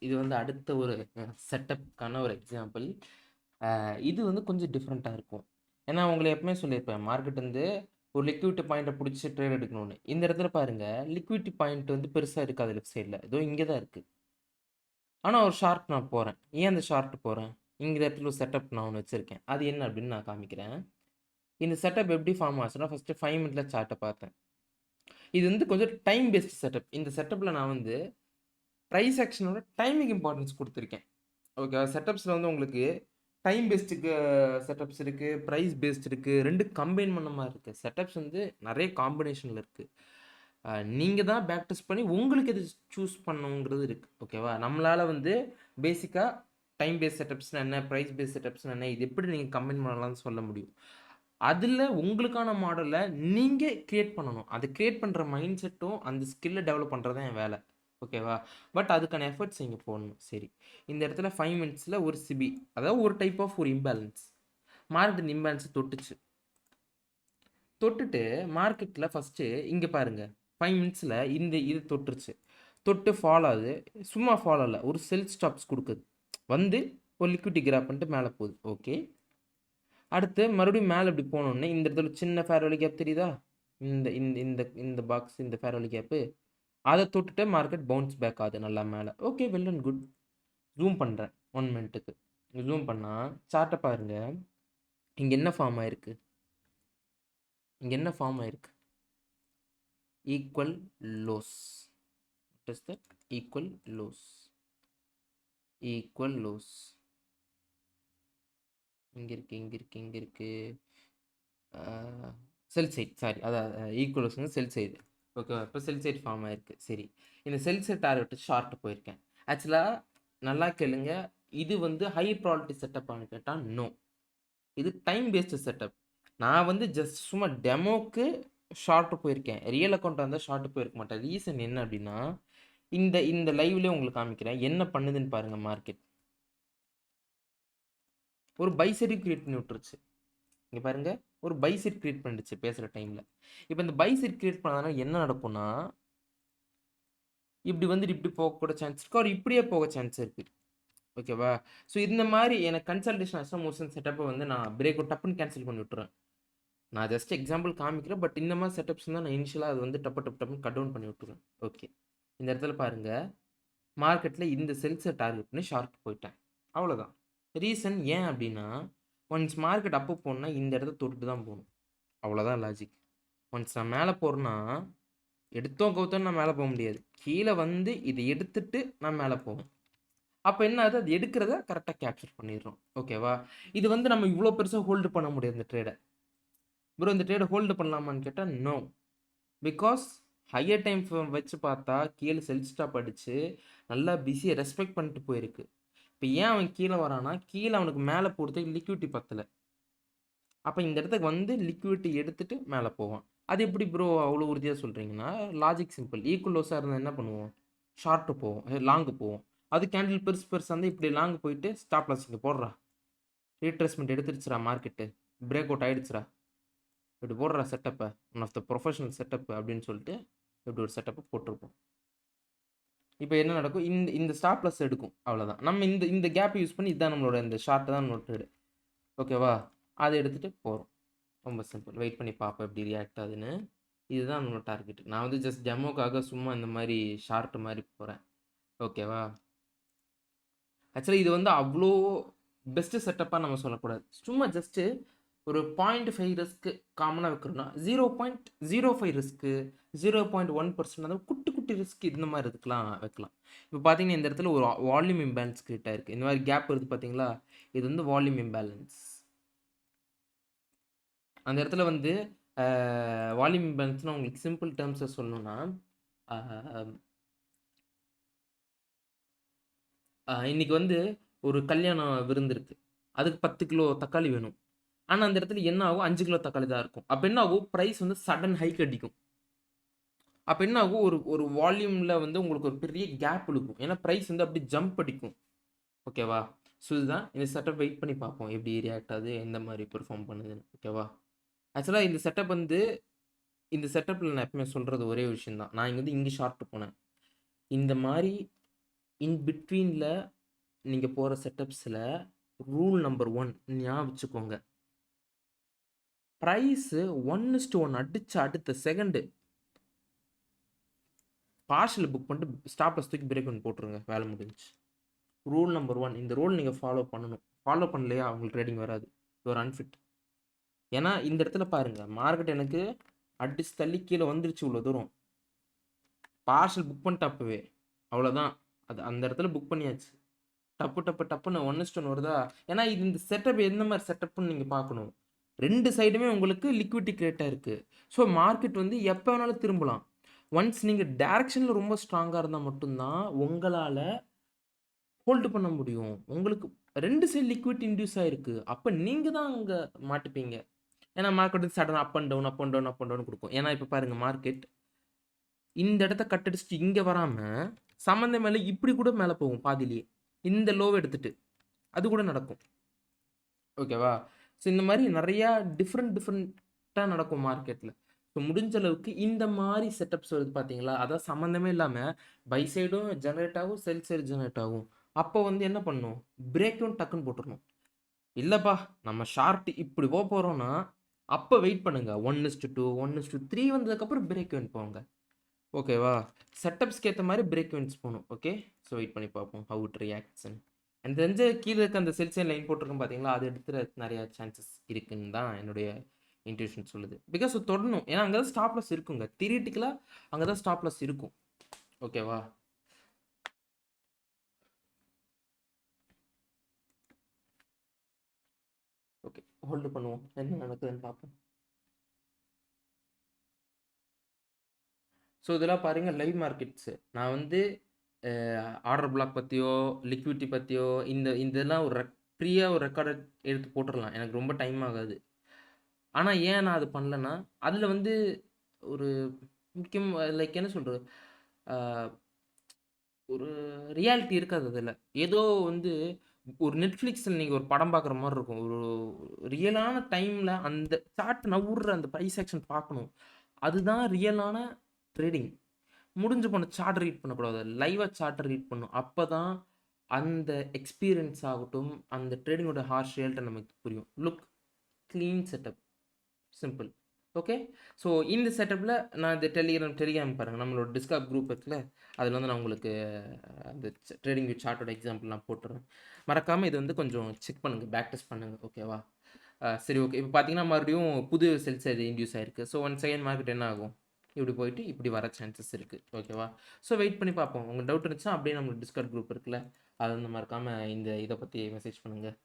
இது வந்து அடுத்த ஒரு செட்டப்க்கான ஒரு எக்ஸாம்பிள். இது வந்து கொஞ்சம் டிஃப்ரெண்ட்டாக இருக்கும். ஏன்னா உங்களை எப்பவுமே சொல்லியிருப்பேன், மார்க்கெட் வந்து ஒரு லிக்விடிட்டி பாயிண்ட்டை பிடிச்சி ட்ரேட் எடுக்கணும்னு. இந்த இடத்துல பாருங்க, லிக்விடிட்டி பாயிண்ட் வந்து பெருசாக இருக்காது லெஃப்ட் சைடில், ஏதோ இங்கே தான் இருக்குது. ஆனால் ஒரு ஷார்ட் நான் போகிறேன். ஏன் அந்த ஷார்ட் போகிறேன்? இங்கே இடத்துல ஒரு செட்டப் நான் ஒன்று வச்சுருக்கேன். அது என்ன அப்படின்னு நான் காமிக்கிறேன். இந்த செட்டப் எப்படி ஃபார்ம் ஆச்சுன்னா, ஃபஸ்ட்டு 5 மினிட்ல சார்ட்டை பார்த்தேன். இது வந்து கொஞ்சம் டைம் பேஸ்ட் செட்டப். இந்த செட்டப்பில் நான் வந்து ப்ரைஸ் ஆக்ஷனோட டைமிங் இம்பார்ட்டன்ஸ் கொடுத்துருக்கேன். ஓகே, செட்டப்ஸில் வந்து உங்களுக்கு டைம் பேஸ்டுக்கு செட்டப்ஸ் இருக்குது, ப்ரைஸ் பேஸ்ட் இருக்குது, 2 கம்பைன் பண்ண மாதிரி இருக்குது. செட்டப்ஸ் வந்து நிறைய காம்பினேஷனில் இருக்குது. நீங்கள் தான் பேக் டெஸ்ட் பண்ணி உங்களுக்கு எது சூஸ் பண்ணுங்கிறது இருக்குது. ஓகேவா, நம்மளால் வந்து பேசிக்காக டைம் பேஸ்ட் செட்டப்ஸ்னால் என்ன, ப்ரைஸ் பேஸ்ட் செட்டப்ஸ்னால் என்ன, இது எப்படி நீங்கள் கம்பைன் பண்ணலாம்னு சொல்ல முடியும். அதில் உங்களுக்கான மாடலை நீங்கள் க்ரியேட் பண்ணணும். அது க்ரியேட் பண்ணுற மைண்ட் செட்டும் அந்த ஸ்கில்லை டெவலப் பண்ணுறது தான் என் வேலை. ஓகேவா, பட் அதுக்கான எஃபர்ட்ஸ் இங்கே போடணும். சரி, இந்த இடத்துல 5 மினிட்ஸில் ஒரு சிபி, அதாவது ஒரு டைப் ஆஃப் ஒரு இம்பேலன்ஸ் மார்க்கெட். இந்த இம்பேலன்ஸை தொட்டுட்டு மார்க்கெட்டில் ஃபஸ்ட்டு இங்கே பாருங்கள், 5 மினிட்ஸில் இது தொட்டுருச்சு. தொட்டு ஃபால் ஆகுது. சும்மா ஃபால் ஆகல, ஒரு செல் ஸ்டாப்ஸ் கொடுக்குது. வந்து ஒரு லிக்விட்டி கிராப் பண்ணிட்டு மேலே போகுது. ஓகே, அடுத்து மறுபடியும் மேலே இப்படி போனோடனே இந்த இடத்துல சின்ன ஃபேர்வெலி கேப் தெரியுதா? இந்த இந்த இந்த இந்த பாக்ஸ், இந்த ஃபேர்வெலி கேப்பு, அதை தொட்டுட்டு மார்க்கெட் பவுன்ஸ் பேக் ஆகுது நல்லா மேலே. Okay, well and good. Zoom பண்ணுறேன் 1 மினிட்டுக்கு. ஜூம் பண்ணால் சார்ட்டை பாருங்கள். இங்கே என்ன ஃபார்ம் ஆயிருக்கு? ஈக்குவல் லோஸ். What is that? ஈக்குவல் லோஸ். இங்கே இருக்கு. செல் சைட், சாரி, அதான் ஈக்குவல் லோஸ் வந்து செல் சைடு. ஓகேவா, இப்போ செல் சைட் ஃபார்ம் ஆயிருக்கு. சரி, இந்த செல் சைட் டார்கெட் ஷார்ட் போயிருக்கேன். ஆக்சுவலாக நல்லா கேளுங்க, இது வந்து ஹை ப்ராபபிலிட்டி செட்டப்பானு கேட்டால் நோ, இது டைம் பேஸ்டு செட்டப். நான் வந்து ஜஸ்ட் சும்மா டெமோக்கு ஷார்ட் போயிருக்கேன். ரியல் அக்கௌண்ட் வந்தால் ஷார்ட் போயிருக்க மாட்டேன். ரீசன் என்ன அப்படின்னா, இந்த லைவ்லேயே உங்களுக்கு காமிக்கிறேன் என்ன பண்ணுதுன்னு பாருங்கள். மார்க்கெட் ஒரு பை சைடு கிரியேட் பண்ணி விட்டுருச்சு. இங்கே பாருங்கள், ஒரு பை சைட் கிரியேட் பண்ணிடுச்சு பேசுகிற டைமில். இப்போ இந்த பை சைட் கிரியேட் பண்ணாதனால என்ன நடக்கும்னா, இப்படி வந்துட்டு இப்படி போகக்கூட சான்ஸ் இருக்குது, அவர் இப்படியே போக சான்ஸ் இருக்குது. ஓகேவா, ஸோ இந்த மாதிரி எனக்கு கன்சல்டேஷன் ஆச்சுன்னா மோஷன் செட்டப்பை வந்து நான் பிரேக் அவுட் டப்புன்னு கேன்சல் பண்ணி விட்டுறேன். நான் ஜஸ்ட் எக்ஸாம்பிள் காமிக்கிறேன், பட் இந்த மாதிரி செட்டப்ஸ் தான் நான் இனிஷியலாக அது வந்து டப்புன்னு கட் டவுன் பண்ணி விட்டுருவேன். ஓகே, இந்த இடத்துல பாருங்கள், மார்க்கெட்டில் இந்த செல்ஸை டார்கெட் பண்ணி ஷார்ட் போயிட்டேன். அவ்வளோதான் ரீசன். ஏன் அப்படின்னா, ஒன்ஸ் மார்க்கெட் அப்போ போகணுன்னா இந்த இடத்த தொட்டு தான் போகணும். அவ்வளோதான் லாஜிக். ஒன்ஸ் நான் மேலே போகிறேன்னா, எடுத்தோம் கவுத்தோன்னு நான் மேலே போக முடியாது. கீழே வந்து இதை எடுத்துட்டு நான் மேலே போவேன். அப்போ என்ன ஆகுது, அது எடுக்கிறத கரெக்டாக கேப்சர் பண்ணிடுறோம். ஓகேவா, இது வந்து நம்ம இவ்வளோ பெருசாக ஹோல்டு பண்ண முடியாது இந்த ட்ரேடை. ப்ரோ இந்த ட்ரேடை ஹோல்டு பண்ணலாமான்னு கேட்டால் நோ. பிகாஸ் ஹையர் டைம் வச்சு பார்த்தா கீழே செல் ஸ்டாப் அடித்து நல்லா பிஸியை ரெஸ்பெக்ட் பண்ணிட்டு போயிருக்கு. இப்போ ஏன் அவன் கீழே வரானா, கீழே அவனுக்கு மேலே போகிறதுக்கு லிக்விடிட்டி பத்தலை. அப்போ இந்த இடத்துக்கு வந்து லிக்விடிட்டி எடுத்துகிட்டு மேலே போவான். அது எப்படி ப்ரோ அவ்வளோ உறுதியாக சொல்கிறீங்கன்னா, லாஜிக் சிம்பிள். ஈக்குவல் லோஸாக இருந்தால் என்ன பண்ணுவோம், ஷார்ட்டு போவோம், லாங்கு போவோம். அது கேண்டில் பெருசாக இருந்தால் இப்படி லாங்கு போயிட்டு ஸ்டாப் லாஸ் இங்கே போடுறா, ரீட்ரேஸ்மெண்ட் எடுத்துருச்சுரா, மார்க்கெட்டு பிரேக் அவுட் ஆகிடுச்சுரா, இப்படி போடுறா செட்டப்பை, one of the professional setup அப்படின்னு சொல்லிட்டு இப்படி ஒரு செட்டப்பை போட்டிருப்போம். இப்போ என்ன நடக்கும், இந்த ஸ்டாப் லாஸ் எடுக்கும், அவ்வளோதான். நம்ம இந்த கேப்பை யூஸ் பண்ணி இதுதான் நம்மளோட இந்த ஷார்ட்டை தான் நம்மளோட ட்ரேடு. ஓகேவா, அதை எடுத்துகிட்டு போகிறோம். ரொம்ப சிம்பிள். வெயிட் பண்ணி பார்ப்போம் எப்படி ரியாக்ட் ஆகுதுன்னு. இதுதான் நம்மளோட டார்கெட். நான் வந்து ஜஸ்ட் டெமோக்காக சும்மா இந்த மாதிரி ஷார்ட் மாதிரி போகிறேன். ஓகேவா, ஆக்சுவலி இது வந்து அவ்வளோ பெஸ்ட்டு செட்டப்பாக நம்ம சொல்லக்கூடாது. சும்மா ஜஸ்ட்டு ஒரு 0.5 ரிஸ்க்கு காமனாக வைக்கிறோன்னா, 0.05 ரிஸ்க்கு, 0.1% அதாவது குட்டி ரிஸ்க் இந்த மாதிரி வைக்கலாம். இப்போ பார்த்தீங்கன்னா இந்த இடத்துல ஒரு வால்யூம் இம்பேலன்ஸ் கிரியேட் ஆயிருக்கு. இந்த மாதிரி கேப் இருக்குது பார்த்தீங்களா, இது வந்து வால்யூம் இம்பேலன்ஸ். அந்த இடத்துல வந்து வால்யூம் இம்பேலன்ஸ்னால் உங்களுக்கு சிம்பிள் டேர்ம்ஸை சொல்லணும்னா, இன்னைக்கு வந்து ஒரு கல்யாணம் விருந்து இருக்குது, அதுக்கு 10 கிலோ தக்காளி வேணும். ஆனால் அந்த இடத்துல என்ன ஆகும், 5 கிலோ தக்காளி தான் இருக்கும். அப்போ என்ன ஆகும், ப்ரைஸ் வந்து சடன் ஹைக் அடிக்கும். அப்போ என்ன ஆகும், ஒரு வால்யூமில் வந்து உங்களுக்கு ஒரு பெரிய கேப் இருக்கும். ஏன்னா ப்ரைஸ் வந்து அப்படி ஜம்ப் அடிக்கும். ஓகேவா, ஸோ இதுதான் இந்த செட்டப். வெயிட் பண்ணி பார்ப்போம் எப்படி ரியாக்ட் ஆகுது, எந்த மாதிரி பெர்ஃபார்ம் பண்ணுதுன்னு. ஓகேவா, ஆக்சுவலாக இந்த செட்டப் வந்து இந்த செட்டப்பில் நான் எப்பவுமே சொல்கிறது ஒரே விஷயம் தான். நான் இங்கே வந்து ஷார்ட் போனேன். இந்த மாதிரி இன் பிட்வீனில் நீங்கள் போகிற செட்டப்ஸில் ரூல் நம்பர் 1 ஞாபகம் வச்சுக்கோங்க. ப்ரைஸு 1:1 அடிச்சு அடுத்த செகண்டு பார்ஷியல் புக் பண்ணிட்டு ஸ்டாப் லாஸ் தூக்கி பிரேக் பண்ணி போட்டுருங்க, வேலை முடிஞ்சுச்சு. ரூல் நம்பர் 1, இந்த ரூல் நீங்கள் ஃபாலோ பண்ணணும். ஃபாலோ பண்ணலையா உங்களுக்கு ட்ரேடிங் வராது, இது ஒரு அன்ஃபிட். ஏன்னா இந்த இடத்துல பாருங்கள், மார்க்கெட் எனக்கு அடிச்சு தள்ளி கீழே வந்துருச்சு இவ்வளோ தூரம், பார்ஷியல் புக் பண்ணிட்டு அப்பவே அவ்வளோதான். அது அந்த இடத்துல புக் பண்ணியாச்சு. டப்புன்னு 1:1 வருதா? ஏன்னா இது இந்த செட்டப் எந்த மாதிரி செட்டப்னு நீங்கள் பார்க்கணும். 2 சைடுமே உங்களுக்கு லிக்விடிட்டி கிரியேட்டாக இருக்குது. ஸோ மார்க்கெட் வந்து எப்போ வேணாலும் திரும்பலாம். ஒன்ஸ் நீங்கள் டைரக்ஷனில் ரொம்ப ஸ்ட்ராங்காக இருந்தால் மட்டும்தான் உங்களால் ஹோல்டு பண்ண முடியும். உங்களுக்கு 2 சைடு லிக்விட் இன்டியூஸ் ஆகிருக்கு, அப்போ நீங்கள் தான் அங்கே மாட்டிப்பீங்க. ஏன்னா மார்க்கெட் வந்து சடனாக அப் அண்ட் டவுன் கொடுக்கும். ஏன்னா இப்போ பாருங்கள், மார்க்கெட் இந்த இடத்த கட் அடிச்சுட்டு இங்கே வராமல் சம்மந்தம் மேலே இப்படி கூட மேலே போகும் பாதிலேயே, இந்த லோவை எடுத்துட்டு அது கூட நடக்கும். ஓகேவா? ஸோ இந்த மாதிரி நிறையா டிஃப்ரெண்ட்டாக நடக்கும் மார்க்கெட்டில். ஸோ முடிஞ்ச அளவுக்கு இந்த மாதிரி செட்டப்ஸ் வருது பார்த்தீங்களா, அதான் சம்மந்தமே இல்லாமல் பை சைடும் ஜென்ரேட் ஆகும், செல் சைடு ஜென்ரேட் ஆகும். அப்போ வந்து என்ன பண்ணணும், பிரேக்கும் டக்குன்னு போட்டுடணும். இல்லைப்பா நம்ம ஷார்ட் இப்படி போக போகிறோன்னா அப்போ வெயிட் பண்ணுங்க, 1:2 1:3 வந்ததுக்கப்புறம் பிரேக் இவன் போங்க. ஓகேவா? செட்டப்ஸ்க்கு ஏற்ற மாதிரி பிரேக் இவன்ஸ் போகணும். ஓகே, ஸோ வெயிட் பண்ணி பார்ப்போம் ஹவு இட் ரியாக்ட்ஸ்ன்னு. எனக்கு தெரிஞ்ச கீழே இருக்க அந்த செல்ஸ் லைன் போட்டிருக்கோம் பார்த்தீங்களா, அது எடுத்துகிற நிறையா சான்சஸ் இருக்குன்னு தான் என்னுடைய இன்ட்யூஷன் சொல்லுது. பிகாஸ் தொடரணும், ஏன்னா அங்கே தான் ஸ்டாப் லாஸ் இருக்குங்க. தியரிட்டிக்கலாக அங்கே தான் ஸ்டாப் லாஸ் இருக்கும். ஓகேவா? ஓகே, ஹோல்டு பண்ணுவோம், என்ன நடக்குதுன்னு பார்ப்போம். ஸோ இதெல்லாம் பாருங்கள் லைவ் மார்க்கெட்ஸு. நான் வந்து ஆர்டர் பிளாக் பற்றியோ லிக்விடிட்டி பற்றியோ இதெல்லாம் ஒரு ஃப்ரீயாக ஒரு ரெக்கார்டை எடுத்து போட்டுடலாம், எனக்கு ரொம்ப டைம் ஆகாது. ஆனால் ஏன் நான் அது பண்ணலன்னா, அதில் வந்து ஒரு முக்கியம் லைக் என்ன சொல்கிறது, ஒரு ரியாலிட்டி இருக்காது அதில். ஏதோ வந்து ஒரு நெட்ஃப்ளிக்ஸில் நீங்கள் ஒரு படம் பார்க்குற மாதிரி இருக்கும். ஒரு ரியலான டைமில் அந்த சார்ட் நவுற அந்த ப்ரைஸ் ஆக்ஷன் பார்க்கணும். அதுதான் ரியலான ட்ரேடிங். முடிஞ்சு போன சார்ட் ரீட் பண்ணக்கூடாது, லைவாக சார்ட்டை ரீட் பண்ணும். அப்போ தான் அந்த எக்ஸ்பீரியன்ஸ் ஆகட்டும், அந்த ட்ரேடிங்கோட ஹார்ஷ் ரியல்ட்டை நமக்கு புரியும். Look, clean setup, simple. Okay, so இந்த செட்டப்பில் நான் இந்த டெலிகிராம் பாருங்கள், நம்மளோட டிஸ்கார்ட் குரூப் இருக்குல்ல, அதில் வந்து நான் உங்களுக்கு அந்த ட்ரேடிங் வித் சார்ட்டோட எக்ஸாம்பிள் நான் போட்டுறேன். மறக்காமல் இது வந்து கொஞ்சம் செக் பண்ணுங்கள், பேக் டெஸ்ட் பண்ணுங்கள். ஓகேவா? சரி, ஓகே. இப்போ பார்த்தீங்கன்னா மறுபடியும் புது செல்ஸ் இன்டியூஸ் ஆயிருக்கு. ஸோ ஒன் செகண்ட் மார்க்கெட் என்ன ஆகும், இப்படி போயிட்டு இப்படி வர சான்சஸ் இருக்குது. ஓகேவா? ஸோ வெயிட் பண்ணி பார்ப்போம். உங்களுக்கு டவுட் இருந்துச்சுன்னா அப்படியே நம்மளுக்கு டிஸ்கார்ட் குரூப் இருக்குல்ல, அது வந்து மறக்காமல் இதை பற்றி மெசேஜ் பண்ணுங்கள்.